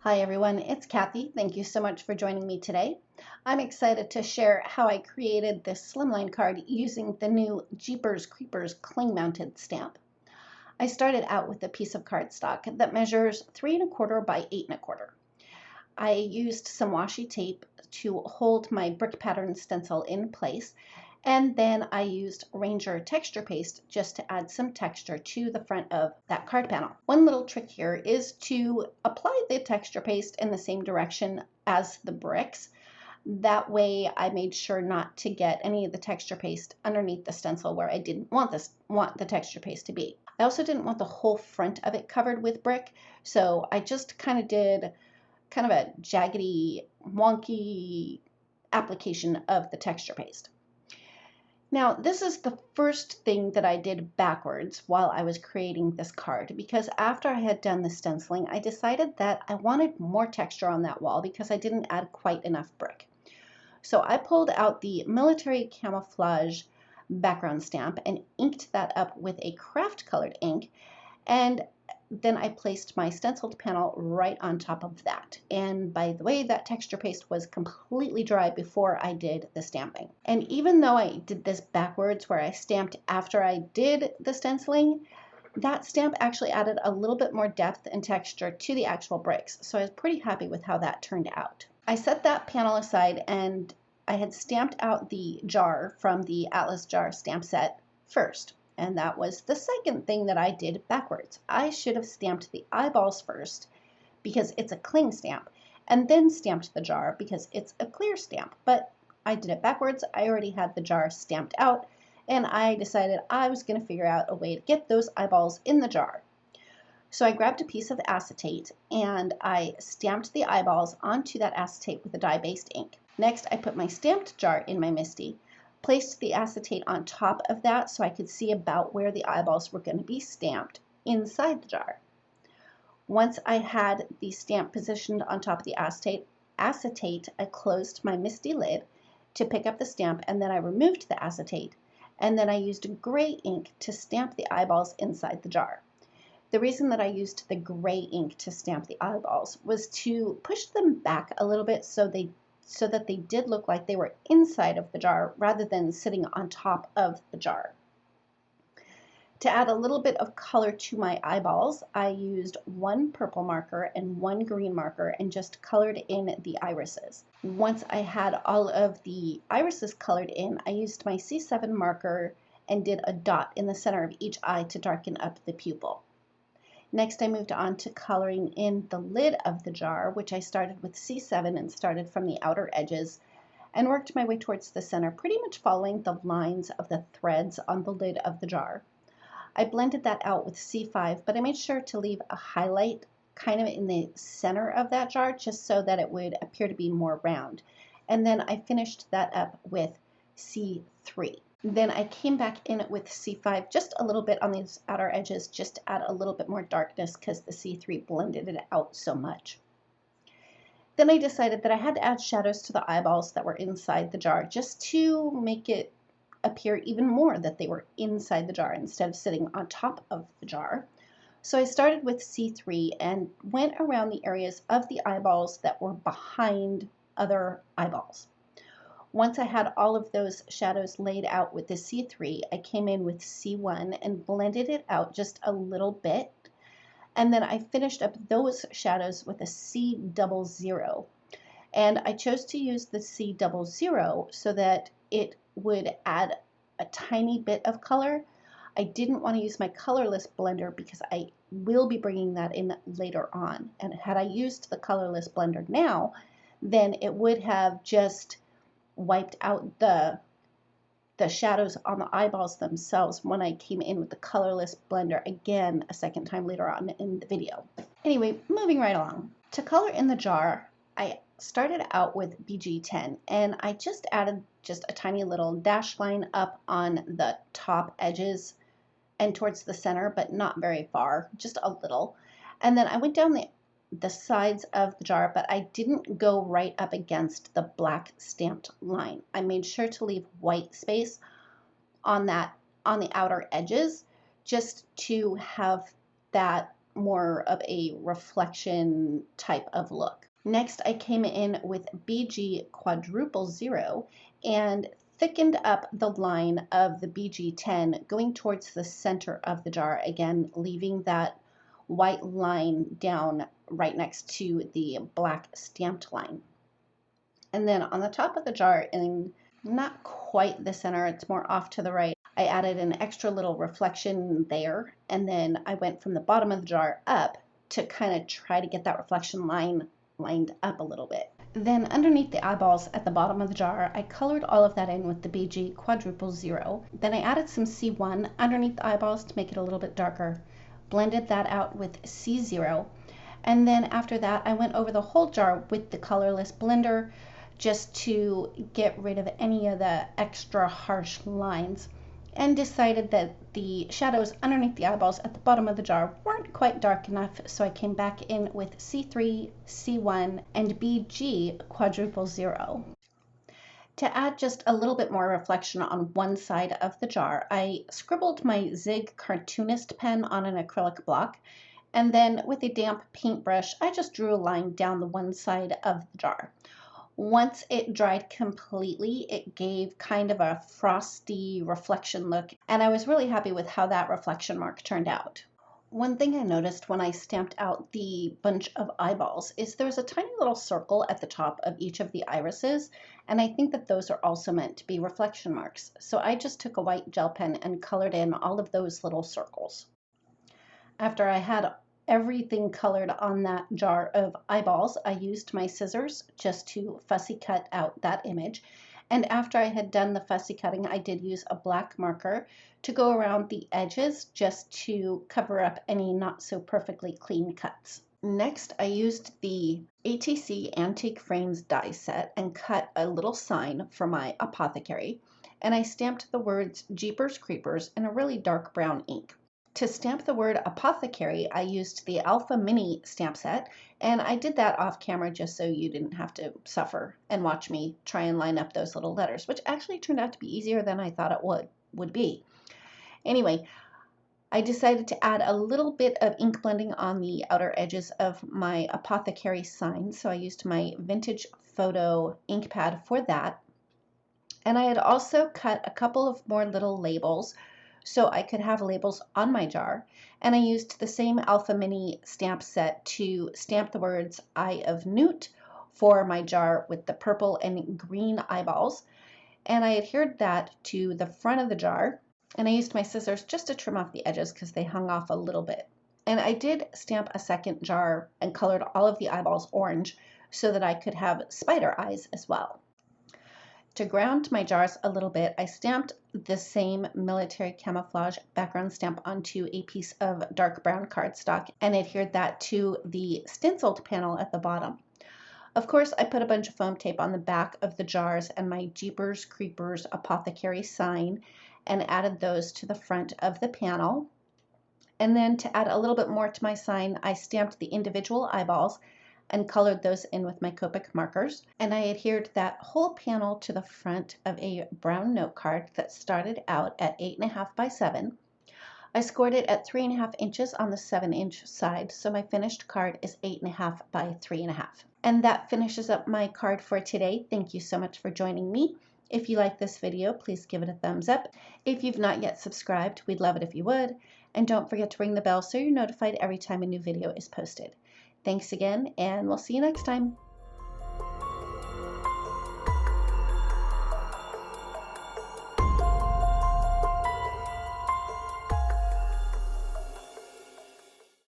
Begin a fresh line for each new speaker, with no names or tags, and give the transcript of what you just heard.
Hi everyone, it's Kathy. Thank you so much for joining me today. I'm excited to share how I created this Slimline card using the new Jeepers Creepers cling mounted stamp. I started out with a piece of cardstock that measures 3 1/4 by 8 1/4. I used some washi tape to hold my brick pattern stencil in place, and then I used Ranger texture paste just to add some texture to the front of that card panel. One little trick here is to apply the texture paste in the same direction as the bricks. That way I made sure not to get any of the texture paste underneath the stencil where I didn't want the texture paste to be. I also didn't want the whole front of it covered with brick, so I just kind of did kind of a jaggedy, wonky application of the texture paste. Now, this is the first thing that I did backwards while I was creating this card, because after I had done the stenciling, I decided that I wanted more texture on that wall because I didn't add quite enough brick. So I pulled out the military camouflage background stamp and inked that up with a craft colored ink, and then I placed my stenciled panel right on top of that. And by the way, that texture paste was completely dry before I did the stamping. And even though I did this backwards where I stamped after I did the stenciling, that stamp actually added a little bit more depth and texture to the actual bricks. So I was pretty happy with how that turned out. I set that panel aside and I had stamped out the jar from the Atlas jar stamp set first. And that was the second thing that I did backwards. I should have stamped the eyeballs first because it's a cling stamp, and then stamped the jar because it's a clear stamp. But I did it backwards. I already had the jar stamped out, and I decided I was going to figure out a way to get those eyeballs in the jar. So I grabbed a piece of acetate and I stamped the eyeballs onto that acetate with a dye-based ink. Next, I put my stamped jar in my MISTI, placed the acetate on top of that so I could see about where the eyeballs were going to be stamped inside the jar. Once I had the stamp positioned on top of the acetate, I closed my MISTI lid to pick up the stamp, and then I removed the acetate, and then I used gray ink to stamp the eyeballs inside the jar. The reason that I used the gray ink to stamp the eyeballs was to push them back a little bit so that they did look like they were inside of the jar rather than sitting on top of the jar. To add a little bit of color to my eyeballs, I used one purple marker and one green marker and just colored in the irises. Once I had all of the irises colored in, I used my C7 marker and did a dot in the center of each eye to darken up the pupil. Next, I moved on to coloring in the lid of the jar, which I started with C7 and started from the outer edges and worked my way towards the center, pretty much following the lines of the threads on the lid of the jar. I blended that out with C5, but I made sure to leave a highlight kind of in the center of that jar just so that it would appear to be more round. And then I finished that up with C3. Then I came back in with C5 just a little bit on these outer edges just to add a little bit more darkness because the C3 blended it out so much. Then I decided that I had to add shadows to the eyeballs that were inside the jar just to make it appear even more that they were inside the jar instead of sitting on top of the jar. So I started with C3 and went around the areas of the eyeballs that were behind other eyeballs. Once I had all of those shadows laid out with the C3, I came in with C1 and blended it out just a little bit. And then I finished up those shadows with a C00. And I chose to use the C00 so that it would add a tiny bit of color. I didn't want to use my colorless blender because I will be bringing that in later on. And had I used the colorless blender now, then it would have just wiped out the shadows on the eyeballs themselves when I came in with the colorless blender again a second time later on in the video. Anyway, moving right along. To color in the jar, I started out with BG10 and I just added just a tiny little dash line up on the top edges and towards the center, but not very far, just a little. And then I went down the sides of the jar, but I didn't go right up against the black stamped line. I made sure to leave white space on the outer edges just to have that more of a reflection type of look. Next, I came in with BG quadruple 0 and thickened up the line of the BG10 going towards the center of the jar, again leaving that white line down right next to the black stamped line. And then on the top of the jar, in not quite the center, it's more off to the right, I added an extra little reflection there, and then I went from the bottom of the jar up to kind of try to get that reflection line lined up a little bit. Then underneath the eyeballs at the bottom of the jar, I colored all of that in with the BG quadruple 0. Then I added some C1 underneath the eyeballs to make it a little bit darker, blended that out with C0, and then after that I went over the whole jar with the colorless blender just to get rid of any of the extra harsh lines, and decided that the shadows underneath the eyeballs at the bottom of the jar weren't quite dark enough, so I came back in with C3, C1, and BG quadruple 0. To add just a little bit more reflection on one side of the jar, I scribbled my Zig Cartoonist pen on an acrylic block, and then with a damp paintbrush, I just drew a line down the one side of the jar. Once it dried completely, it gave kind of a frosty reflection look, and I was really happy with how that reflection mark turned out. One thing I noticed when I stamped out the bunch of eyeballs is there's a tiny little circle at the top of each of the irises, and I think that those are also meant to be reflection marks. So I just took a white gel pen and colored in all of those little circles. After I had everything colored on that jar of eyeballs, I used my scissors just to fussy cut out that image. And after I had done the fussy cutting, I did use a black marker to go around the edges just to cover up any not so perfectly clean cuts. Next, I used the ATC Antique Frames die set and cut a little sign for my apothecary, and I stamped the words Jeepers Creepers in a really dark brown ink. To stamp the word apothecary, I used the Alpha Mini stamp set, and I did that off camera just so you didn't have to suffer and watch me try and line up those little letters, which actually turned out to be easier than I thought it would be. Anyway, I decided to add a little bit of ink blending on the outer edges of my apothecary sign, so I used my vintage photo ink pad for that. And I had also cut a couple of more little labels so I could have labels on my jar, and I used the same Alpha Mini stamp set to stamp the words Eye of Newt for my jar with the purple and green eyeballs, and I adhered that to the front of the jar, and I used my scissors just to trim off the edges because they hung off a little bit. And I did stamp a second jar and colored all of the eyeballs orange so that I could have spider eyes as well. To ground my jars a little bit, I stamped the same military camouflage background stamp onto a piece of dark brown cardstock and adhered that to the stenciled panel at the bottom. Of course, I put a bunch of foam tape on the back of the jars and my Jeepers Creepers apothecary sign and added those to the front of the panel. And then to add a little bit more to my sign, I stamped the individual eyeballs and colored those in with my Copic markers, and I adhered that whole panel to the front of a brown note card that started out at 8.5 by 7. I scored it at 3.5 inches on the 7-inch side, so my finished card is 8.5 by 3.5. And that finishes up my card for today. Thank you so much for joining me. If you like this video, please give it a thumbs up. If you've not yet subscribed, we'd love it if you would. And don't forget to ring the bell so you're notified every time a new video is posted. Thanks again, and we'll see you next time.